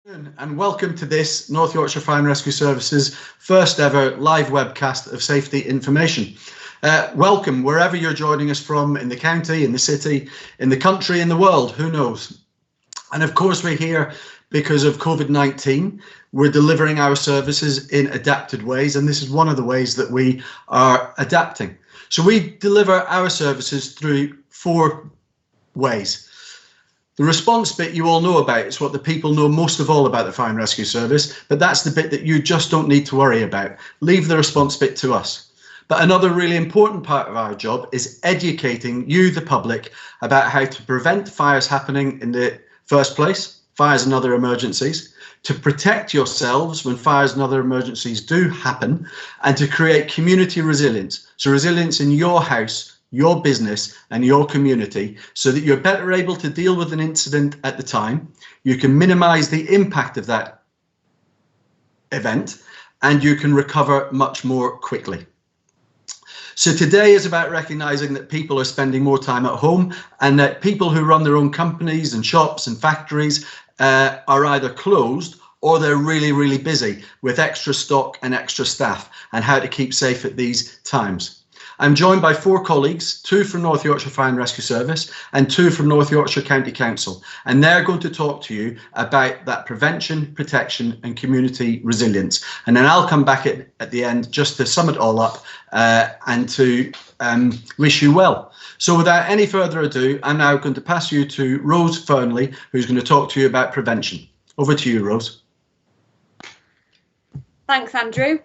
And welcome to this North Yorkshire Fire and Rescue Services first ever live webcast of safety information. Welcome wherever you're joining us from, in the county, in the city, in the country, in the world, who knows. And of course we're here because of COVID-19. We're delivering our services in adapted ways, and this is one of the ways that we are adapting. So we deliver our services through four ways. The response bit you all know about. It's what the people know most of all about the Fire and Rescue Service, but that's the bit that you just don't need to worry about. Leave the response bit to us. But another really important part of our job is educating you, the public, about how to prevent fires happening in the first place, fires and other emergencies, to protect yourselves when fires and other emergencies do happen, and to create community resilience. So resilience in your house, your business and your community, so that you're better able to deal with an incident at the time, you can minimize the impact of that event, and you can recover much more quickly. So today is about recognizing that people are spending more time at home, and that people who run their own companies and shops and factories are either closed or they're really busy with extra stock and extra staff, and how to keep safe at these times. I'm joined by four colleagues, two from North Yorkshire Fire and Rescue Service and two from North Yorkshire County Council, and they're going to talk to you about that prevention, protection and community resilience. And then I'll come back at the end just to sum it all up and to wish you well. So without any further ado, I'm now going to pass you to Rose Fernley, who's going to talk to you about prevention. Over to you, Rose. Thanks, Andrew.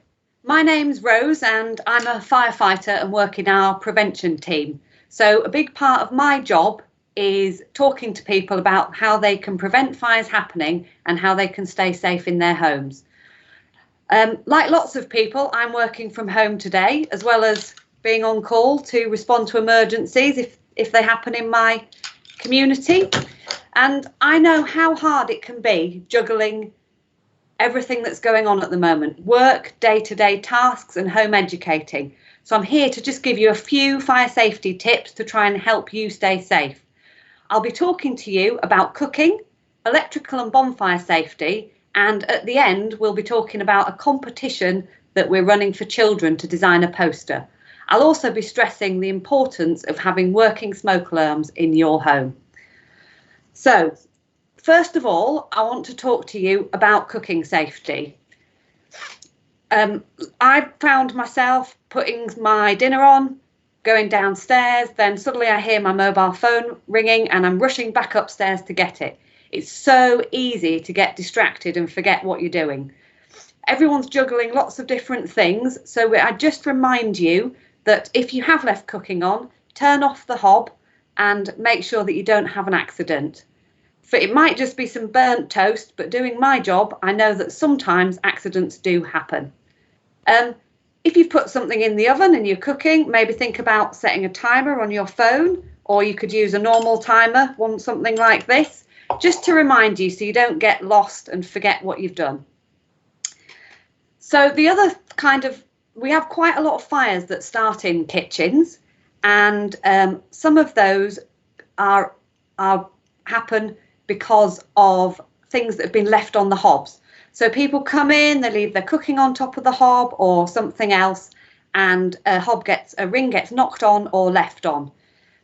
My name's Rose and I'm a firefighter and work in our prevention team. So a big part of my job is talking to people about how they can prevent fires happening and how they can stay safe in their homes. Like lots of people, I'm working from home today, as well as being on call to respond to emergencies if they happen in my community. And I know how hard it can be juggling everything that's going on at the moment: work, day-to-day tasks and home educating. So I'm here to just give you a few fire safety tips to try and help you stay safe. I'll be talking to you about cooking, electrical and bonfire safety, and at the end we'll be talking about a competition that we're running for children to design a poster. I'll also be stressing the importance of having working smoke alarms in your home. So, first of all, I want to talk to you about cooking safety. I found myself putting my dinner on, going downstairs, then suddenly I hear my mobile phone ringing and I'm rushing back upstairs to get it. It's so easy to get distracted and forget what you're doing. Everyone's juggling lots of different things, so I just remind you that if you have left cooking on, turn off the hob and make sure that you don't have an accident. It might just be some burnt toast, but doing my job, I know that sometimes accidents do happen. If you've put something in the oven and you're cooking, maybe think about setting a timer on your phone, or you could use a normal timer, something like this, just to remind you so you don't get lost and forget what you've done. So the other we have quite a lot of fires that start in kitchens, and some of those happen because of things that have been left on the hobs. So people come in, they leave their cooking on top of the hob or something else, and a ring gets knocked on or left on.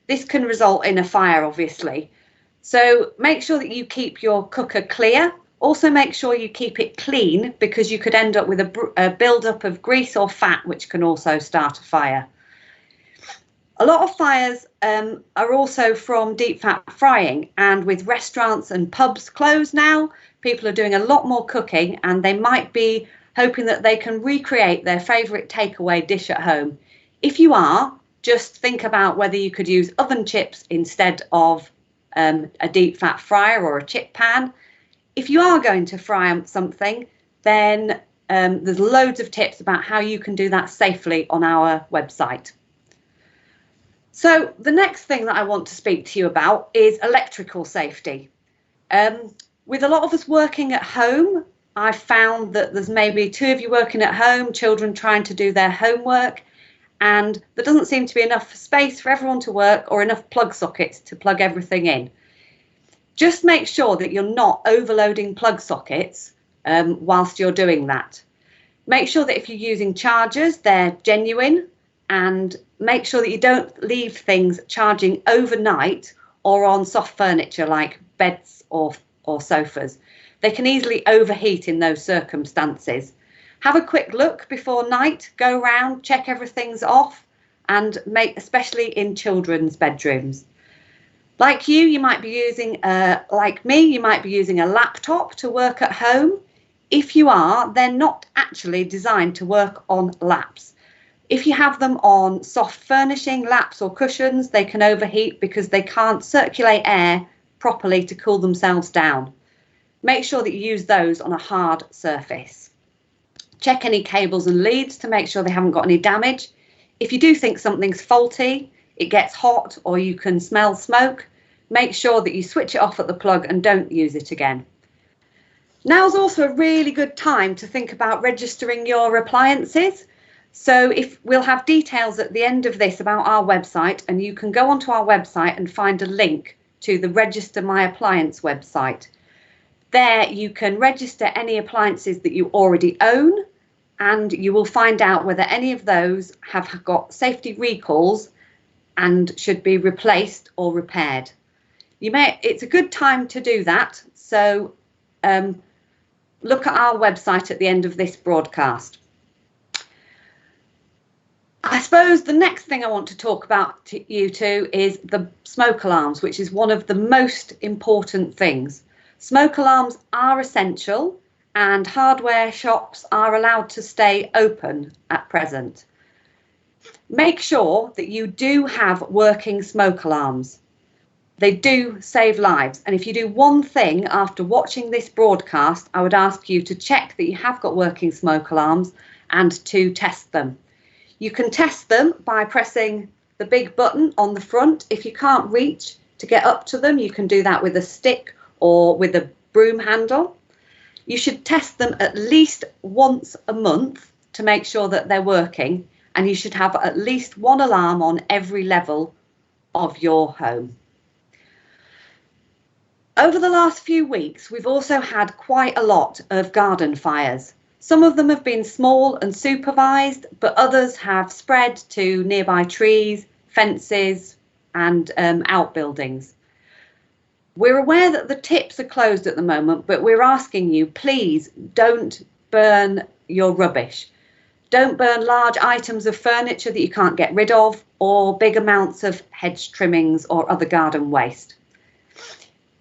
This can result in a fire, obviously. So make sure that you keep your cooker clear. Also make sure you keep it clean, because you could end up with a build-up of grease or fat, which can also start a fire. A lot of fires are also from deep fat frying, and with restaurants and pubs closed now, people are doing a lot more cooking, and they might be hoping that they can recreate their favourite takeaway dish at home. If you are, just think about whether you could use oven chips instead of a deep fat fryer or a chip pan. If you are going to fry something, then there's loads of tips about how you can do that safely on our website. So the next thing that I want to speak to you about is electrical safety. With a lot of us working at home, I've found that there's maybe two of you working at home, children trying to do their homework, and there doesn't seem to be enough space for everyone to work or enough plug sockets to plug everything in. Just make sure that you're not overloading plug sockets whilst you're doing that. Make sure that if you're using chargers, they're genuine, and make sure that you don't leave things charging overnight or on soft furniture like beds or sofas. They can easily overheat in those circumstances. Have a quick look before night, go round, check everything's off, and especially in children's bedrooms. Like you might be using, like me, you might be using a laptop to work at home. If you are, they're not actually designed to work on laps. If you have them on soft furnishing, laps or cushions, they can overheat because they can't circulate air properly to cool themselves down. Make sure that you use those on a hard surface. Check any cables and leads to make sure they haven't got any damage. If you do think something's faulty, it gets hot or you can smell smoke, make sure that you switch it off at the plug and don't use it again. Now's also a really good time to think about registering your appliances. So we'll have details at the end of this about our website, and you can go onto our website and find a link to the Register My Appliance website. There you can register any appliances that you already own, and you will find out whether any of those have got safety recalls and should be replaced or repaired. It's a good time to do that, so look at our website at the end of this broadcast. I suppose the next thing I want to talk about to you two is the smoke alarms, which is one of the most important things. Smoke alarms are essential, and hardware shops are allowed to stay open at present. Make sure that you do have working smoke alarms. They do save lives, and if you do one thing after watching this broadcast, I would ask you to check that you have got working smoke alarms and to test them. You can test them by pressing the big button on the front. If you can't reach to get up to them, you can do that with a stick or with a broom handle. You should test them at least once a month to make sure that they're working, and you should have at least one alarm on every level of your home. Over the last few weeks, we've also had quite a lot of garden fires. Some of them have been small and supervised, but others have spread to nearby trees, fences and outbuildings. We're aware that the tips are closed at the moment, but we're asking you, please don't burn your rubbish. Don't burn large items of furniture that you can't get rid of, or big amounts of hedge trimmings or other garden waste.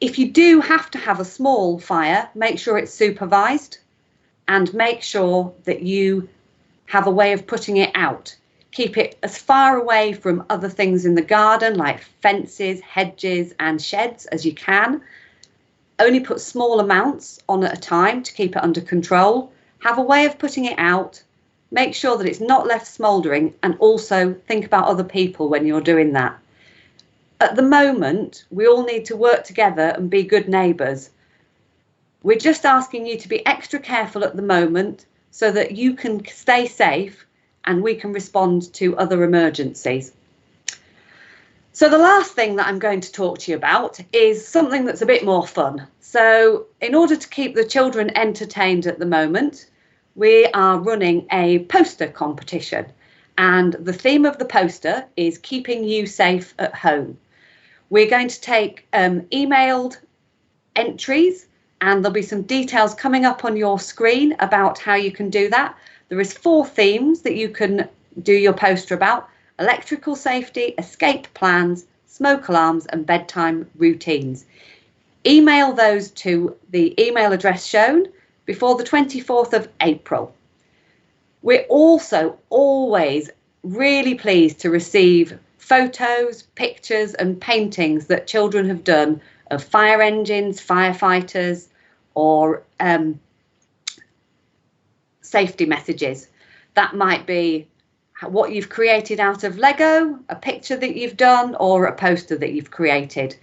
If you do have to have a small fire, make sure it's supervised and make sure that you have a way of putting it out. Keep it as far away from other things in the garden like fences, hedges and sheds as you can. Only put small amounts on at a time to keep it under control. Have a way of putting it out. Make sure that it's not left smouldering, and also think about other people when you're doing that. At the moment, we all need to work together and be good neighbours. We're just asking you to be extra careful at the moment so that you can stay safe and we can respond to other emergencies. So the last thing that I'm going to talk to you about is something that's a bit more fun. So in order to keep the children entertained at the moment, we are running a poster competition, and the theme of the poster is keeping you safe at home. We're going to take emailed entries, and there'll be some details coming up on your screen about how you can do that. There is 4 themes that you can do your poster about: electrical safety, escape plans, smoke alarms and bedtime routines. Email those to the email address shown before the 24th of April. We're also always really pleased to receive photos, pictures and paintings that children have done of fire engines, firefighters or safety messages. That might be what you've created out of Lego, a picture that you've done or a poster that you've created.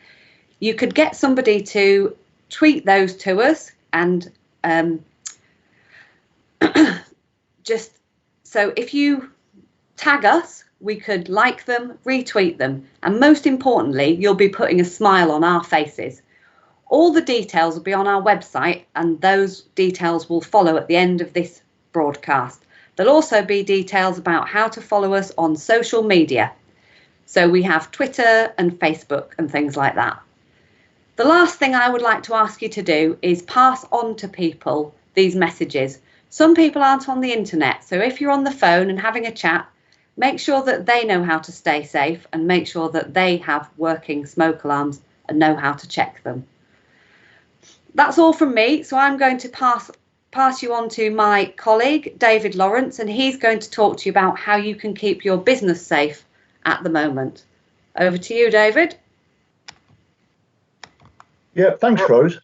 You could get somebody to tweet those to us, and just so if you tag us, we could like them, retweet them, and most importantly, you'll be putting a smile on our faces. All the details will be on our website, and those details will follow at the end of this broadcast. There'll also be details about how to follow us on social media. So we have Twitter and Facebook and things like that. The last thing I would like to ask you to do is pass on to people these messages. Some people aren't on the internet, so if you're on the phone and having a chat, make sure that they know how to stay safe and make sure that they have working smoke alarms and know how to check them. That's all from me, so I'm going to pass you on to my colleague, David Lawrence, and he's going to talk to you about how you can keep your business safe at the moment. Over to you, David. Yeah, thanks, Rose.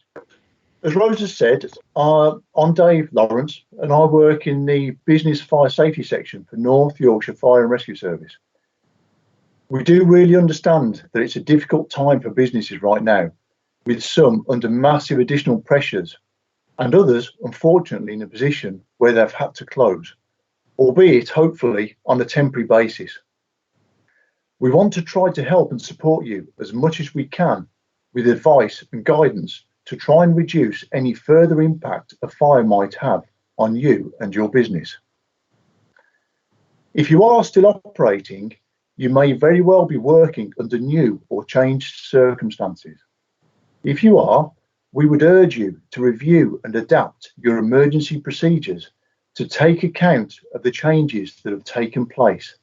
As Rose has said, I'm Dave Lawrence and I work in the Business Fire Safety section for North Yorkshire Fire and Rescue Service. We do really understand that it's a difficult time for businesses right now, with some under massive additional pressures and others, unfortunately, in a position where they've had to close, albeit hopefully on a temporary basis. We want to try to help and support you as much as we can with advice and guidance to try and reduce any further impact a fire might have on you and your business. If you are still operating, you may very well be working under new or changed circumstances. If you are, we would urge you to review and adapt your emergency procedures to take account of the changes that have taken place.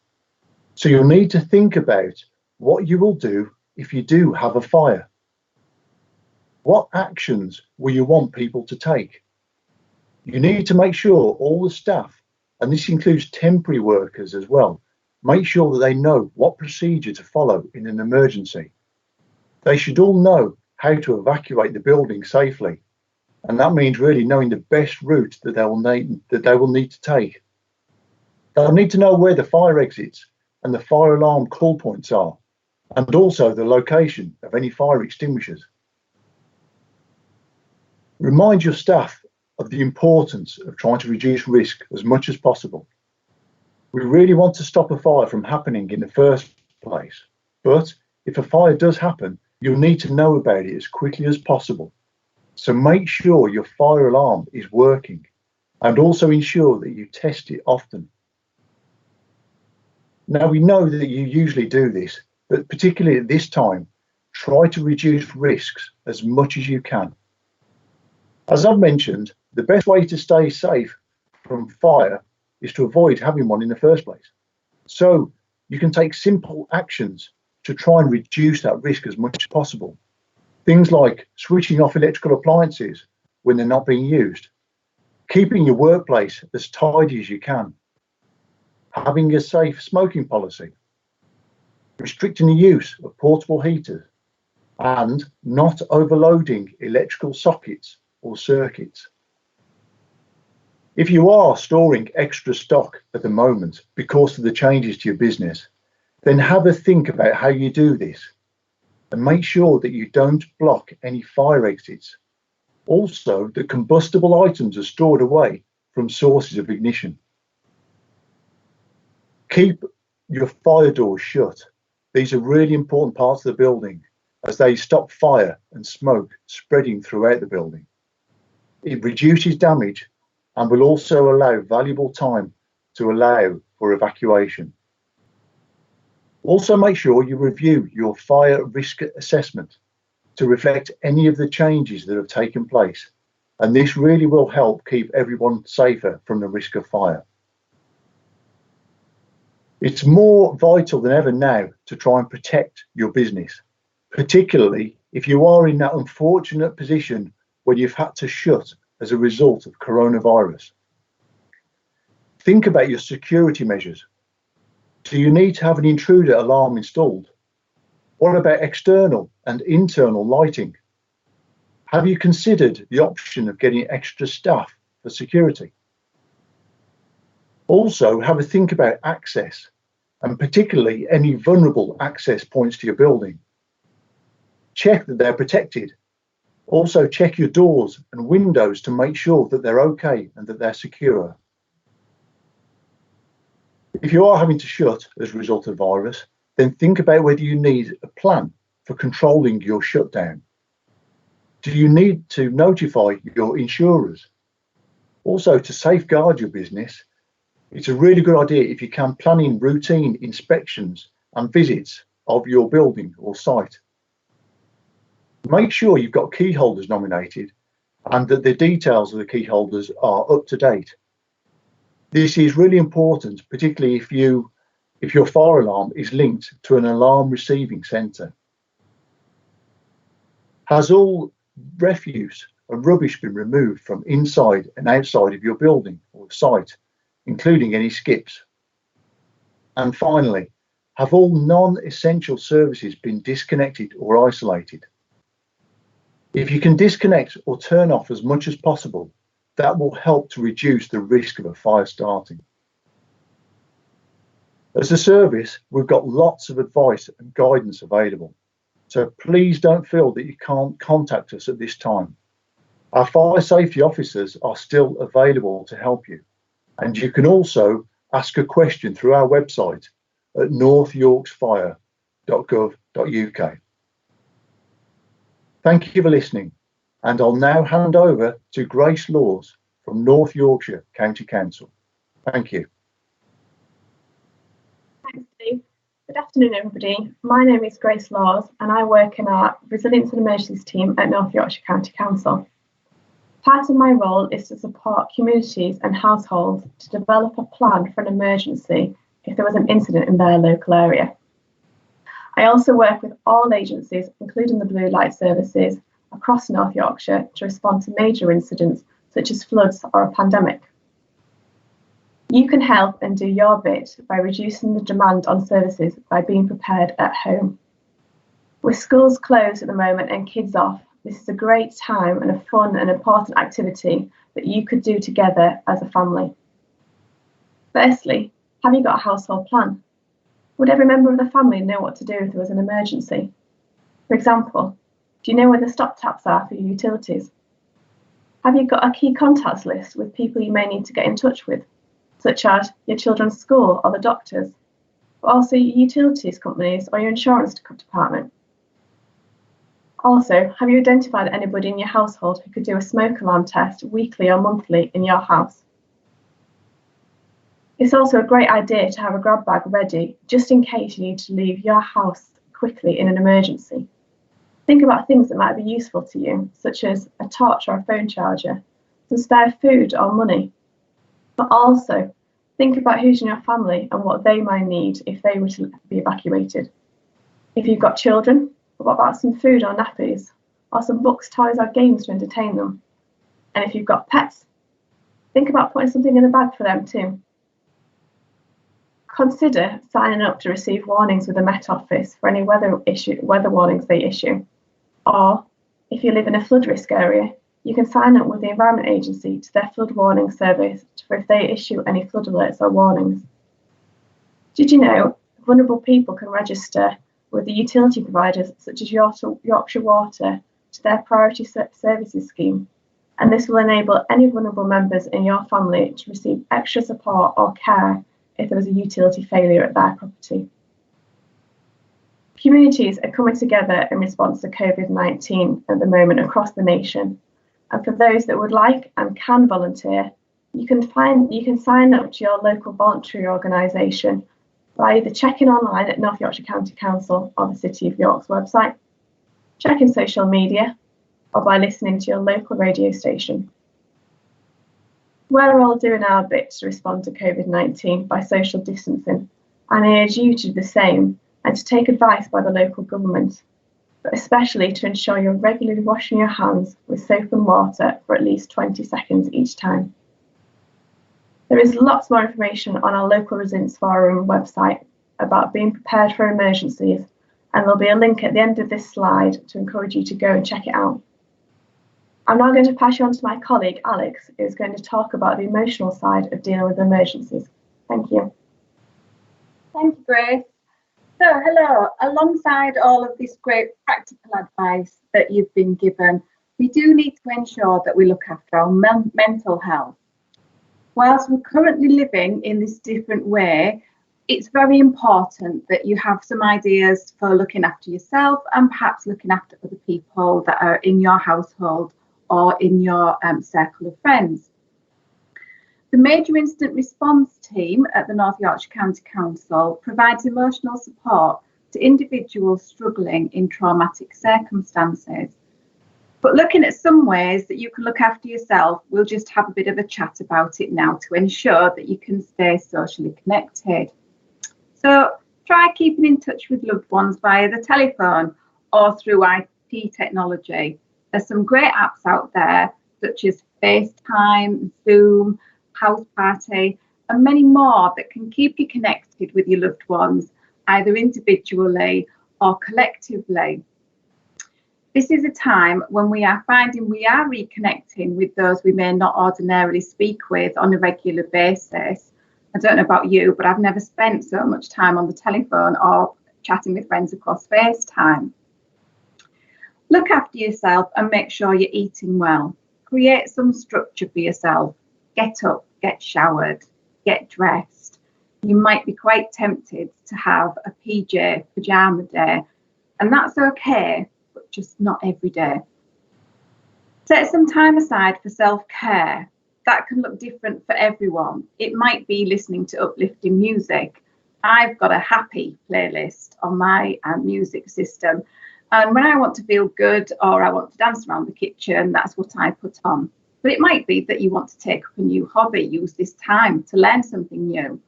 So you'll need to think about what you will do if you do have a fire. What actions will you want people to take? You need to make sure all the staff, and this includes temporary workers as well, make sure that they know what procedure to follow in an emergency. They should all know how to evacuate the building safely, and that means really knowing the best route that they will need to take. They'll need to know where the fire exits and the fire alarm call points are, and also the location of any fire extinguishers. Remind your staff of the importance of trying to reduce risk as much as possible. We really want to stop a fire from happening in the first place, but if a fire does happen, you'll need to know about it as quickly as possible. So make sure your fire alarm is working and also ensure that you test it often. Now, we know that you usually do this, but particularly at this time, try to reduce risks as much as you can. As I've mentioned, the best way to stay safe from fire is to avoid having one in the first place. So you can take simple actions to try and reduce that risk as much as possible. Things like switching off electrical appliances when they're not being used, keeping your workplace as tidy as you can, having a safe smoking policy, restricting the use of portable heaters, and not overloading electrical sockets or circuits. If you are storing extra stock at the moment because of the changes to your business, then have a think about how you do this and make sure that you don't block any fire exits. Also, that combustible items are stored away from sources of ignition. Keep your fire doors shut. These are really important parts of the building as they stop fire and smoke spreading throughout the building. It reduces damage and will also allow valuable time to allow for evacuation. Also, make sure you review your fire risk assessment to reflect any of the changes that have taken place, and this really will help keep everyone safer from the risk of fire. It's more vital than ever now to try and protect your business, particularly if you are in that unfortunate position where you've had to shut as a result of coronavirus. Think about your security measures. Do you need to have an intruder alarm installed? What about external and internal lighting? Have you considered the option of getting extra staff for security? Also, have a think about access, and particularly any vulnerable access points to your building. Check that they're protected. Also, check your doors and windows to make sure that they're okay and that they're secure. If you are having to shut as a result of virus, then think about whether you need a plan for controlling your shutdown. Do you need to notify your insurers? Also, to safeguard your business, it's a really good idea if you can plan in routine inspections and visits of your building or site. Make sure you've got key holders nominated and that the details of the key holders are up to date. This is really important, particularly if your fire alarm is linked to an alarm receiving centre. Has all refuse and rubbish been removed from inside and outside of your building or site, including any skips? And finally, have all non-essential services been disconnected or isolated? If you can disconnect or turn off as much as possible, that will help to reduce the risk of a fire starting. As a service, we've got lots of advice and guidance available, so please don't feel that you can't contact us at this time. Our fire safety officers are still available to help you, and you can also ask a question through our website at northyorksfire.gov.uk. Thank you for listening, and I'll now hand over to Grace Laws from North Yorkshire County Council. Thank you. Thanks, Steve. Good afternoon, everybody. My name is Grace Laws, and I work in our Resilience and Emergencies team at North Yorkshire County Council. Part of my role is to support communities and households to develop a plan for an emergency if there was an incident in their local area. I also work with all agencies, including the Blue Light Services, across North Yorkshire to respond to major incidents such as floods or a pandemic. You can help and do your bit by reducing the demand on services by being prepared at home. With schools closed at the moment and kids off, this is a great time and a fun and important activity that you could do together as a family. Firstly, have you got a household plan? Would every member of the family know what to do if there was an emergency? For example, do you know where the stop taps are for your utilities? Have you got a key contacts list with people you may need to get in touch with, such as your children's school or the doctors, but also your utilities companies or your insurance department? Also, have you identified anybody in your household who could do a smoke alarm test weekly or monthly in your house? It's also a great idea to have a grab bag ready just in case you need to leave your house quickly in an emergency. Think about things that might be useful to you, such as a torch or a phone charger, some spare food or money. But also, think about who's in your family and what they might need if they were to be evacuated. If you've got children, what about some food or nappies, or some books, toys or games to entertain them? And if you've got pets, think about putting something in the bag for them too. Consider signing up to receive warnings with the Met Office for any weather warnings they issue. Or, if you live in a flood risk area, you can sign up with the Environment Agency to their flood warning service for if they issue any flood alerts or warnings. Did you know vulnerable people can register with the utility providers such as Yorkshire Water to their Priority Services scheme? And this will enable any vulnerable members in your family to receive extra support or care if there was a utility failure at their property. Communities are coming together in response to COVID-19 at the moment across the nation. And for those that would like and can volunteer, you can sign up to your local voluntary organisation by either checking online at North Yorkshire County Council or the City of York's website, checking social media, or by listening to your local radio station. We're all doing our bit to respond to COVID-19 by social distancing, and I urge you to do the same and to take advice by the local government, but especially to ensure you're regularly washing your hands with soap and water for at least 20 seconds each time. There is lots more information on our local Resilience Forum website about being prepared for emergencies, and there'll be a link at the end of this slide to encourage you to go and check it out. I'm now going to pass you on to my colleague, Alex, who's going to talk about the emotional side of dealing with emergencies. Thank you. Thank you, Grace. So, hello. Alongside all of this great practical advice that you've been given, we do need to ensure that we look after our mental health. Whilst we're currently living in this different way, it's very important that you have some ideas for looking after yourself and perhaps looking after other people that are in your household or in your circle of friends. The Major Incident Response Team at the North Yorkshire County Council provides emotional support to individuals struggling in traumatic circumstances. But looking at some ways that you can look after yourself, we'll just have a bit of a chat about it now to ensure that you can stay socially connected. So try keeping in touch with loved ones via the telephone or through IT technology. There's some great apps out there such as FaceTime, Zoom, House Party, and many more that can keep you connected with your loved ones, either individually or collectively. This is a time when we are finding we are reconnecting with those we may not ordinarily speak with on a regular basis. I don't know about you, but I've never spent so much time on the telephone or chatting with friends across FaceTime. Look after yourself and make sure you're eating well. Create some structure for yourself. Get up, get showered, get dressed. You might be quite tempted to have a pajama day, and that's okay, but just not every day. Set some time aside for self-care. That can look different for everyone. It might be listening to uplifting music. I've got a happy playlist on my music system, and when I want to feel good or I want to dance around the kitchen, that's what I put on. But it might be that you want to take up a new hobby, use this time to learn something new.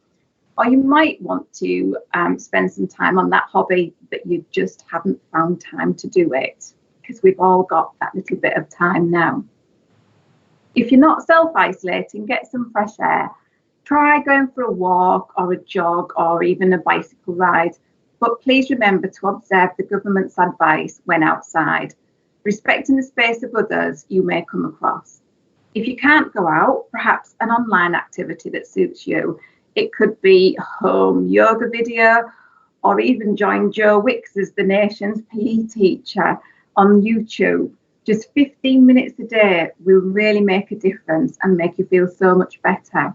Or you might want to spend some time on that hobby, but you just haven't found time to do it, because we've all got that little bit of time now. If you're not self-isolating, get some fresh air. Try going for a walk or a jog or even a bicycle ride. But please remember to observe the government's advice when outside, respecting the space of others you may come across. If you can't go out, perhaps an online activity that suits you. It could be a home yoga video, or even join Joe Wicks as the nation's PE teacher on YouTube. Just 15 minutes a day will really make a difference and make you feel so much better.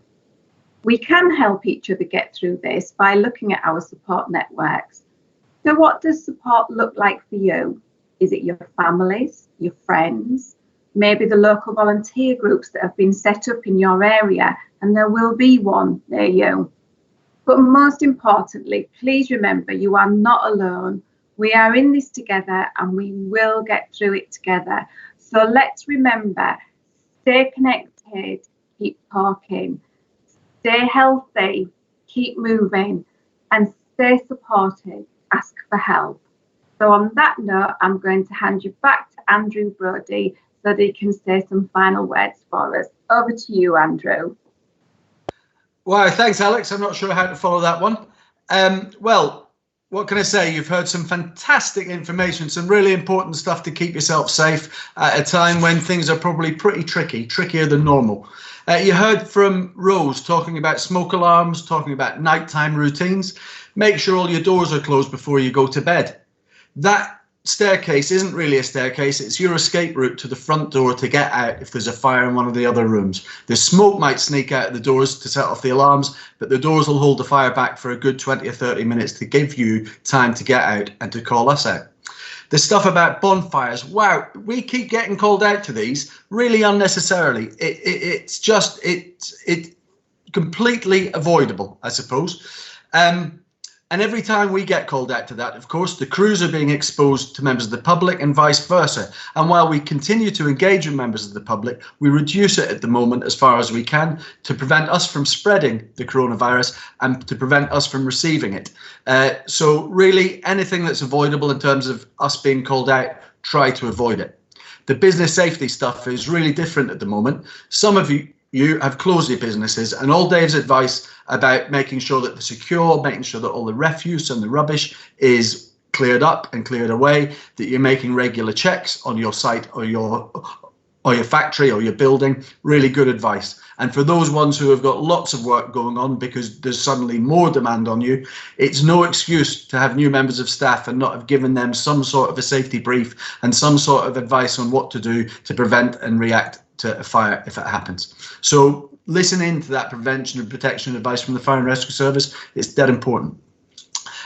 We can help each other get through this by looking at our support networks. So what does support look like for you? Is it your families, your friends, maybe the local volunteer groups that have been set up in your area, and there will be one near you? But most importantly, please remember you are not alone. We are in this together and we will get through it together. So let's remember, stay connected, keep talking, stay healthy, keep moving, and stay supported, ask for help. So on that note, I'm going to hand you back to Andrew Brodie so that he can say some final words for us. Over to you, Andrew. Well, thanks, Alex. I'm not sure how to follow that one. Well, what can I say? You've heard some fantastic information, some really important stuff to keep yourself safe at a time when things are probably pretty tricky, trickier than normal. You heard from Rose talking about smoke alarms, talking about nighttime routines. Make sure all your doors are closed before you go to bed. That staircase isn't really a staircase, it's your escape route to the front door to get out if there's a fire in one of the other rooms. The smoke might sneak out of the doors to set off the alarms, but the doors will hold the fire back for a good 20 or 30 minutes to give you time to get out and to call us out. The stuff about bonfires, wow, we keep getting called out to these really unnecessarily. It's completely avoidable, I suppose. And every time we get called out to that, of course, the crews are being exposed to members of the public and vice versa. And while we continue to engage with members of the public, we reduce it at the moment as far as we can to prevent us from spreading the coronavirus and to prevent us from receiving it. So really anything that's avoidable in terms of us being called out, try to avoid it. The business safety stuff is really different at the moment. Some of you have closed your businesses, and all Dave's advice about making sure that they're secure, making sure that all the refuse and the rubbish is cleared up and cleared away, that you're making regular checks on your site or your factory or your building. Really good advice. And for those ones who have got lots of work going on because there's suddenly more demand on you, it's no excuse to have new members of staff and not have given them some sort of a safety brief and some sort of advice on what to do to prevent and react to a fire if it happens. So listen in to that prevention and protection advice from the Fire and Rescue Service. It's dead important.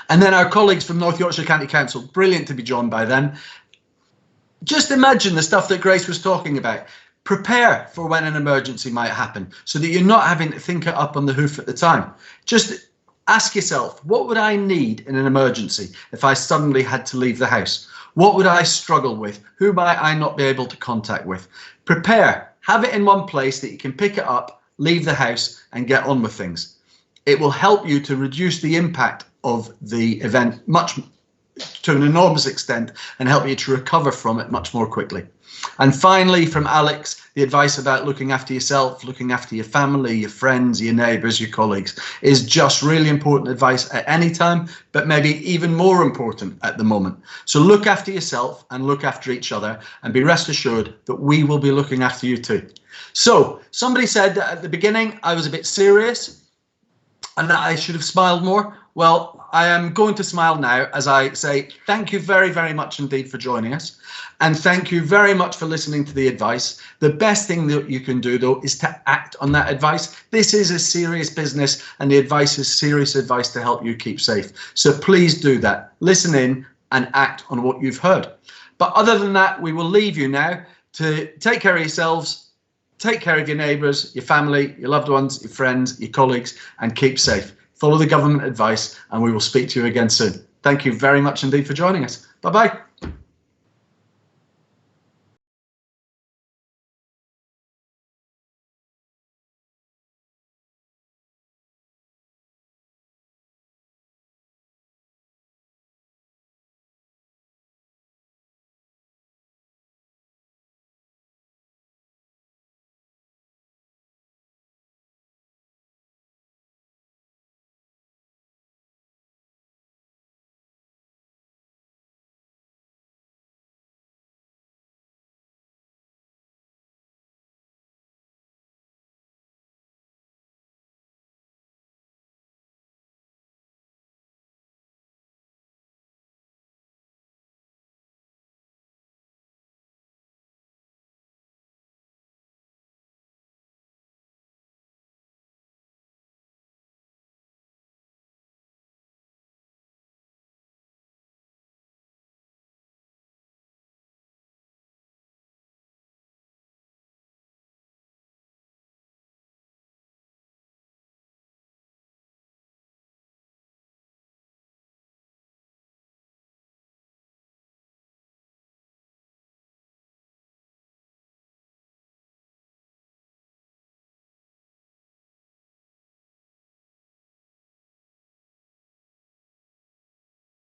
And then our colleagues from North Yorkshire County Council, brilliant to be joined by them. Just imagine the stuff that Grace was talking about. Prepare for when an emergency might happen so that you're not having to think it up on the hoof at the time. Just ask yourself, what would I need in an emergency if I suddenly had to leave the house? What would I struggle with? Who might I not be able to contact with? Prepare, have it in one place that you can pick it up, leave the house and get on with things. It will help you to reduce the impact of the event to an enormous extent and help you to recover from it much more quickly. And finally, from Alex, the advice about looking after yourself, looking after your family, your friends, your neighbours, your colleagues is just really important advice at any time, but maybe even more important at the moment. So look after yourself and look after each other, and be rest assured that we will be looking after you too. So somebody said that at the beginning I was a bit serious and that I should have smiled more. Well, I am going to smile now as I say thank you very, very much indeed for joining us. And thank you very much for listening to the advice. The best thing that you can do, though, is to act on that advice. This is a serious business and the advice is serious advice to help you keep safe. So please do that. Listen in and act on what you've heard. But other than that, we will leave you now to take care of yourselves, take care of your neighbours, your family, your loved ones, your friends, your colleagues, and keep safe. Follow the government advice and we will speak to you again soon. Thank you very much indeed for joining us. Bye-bye.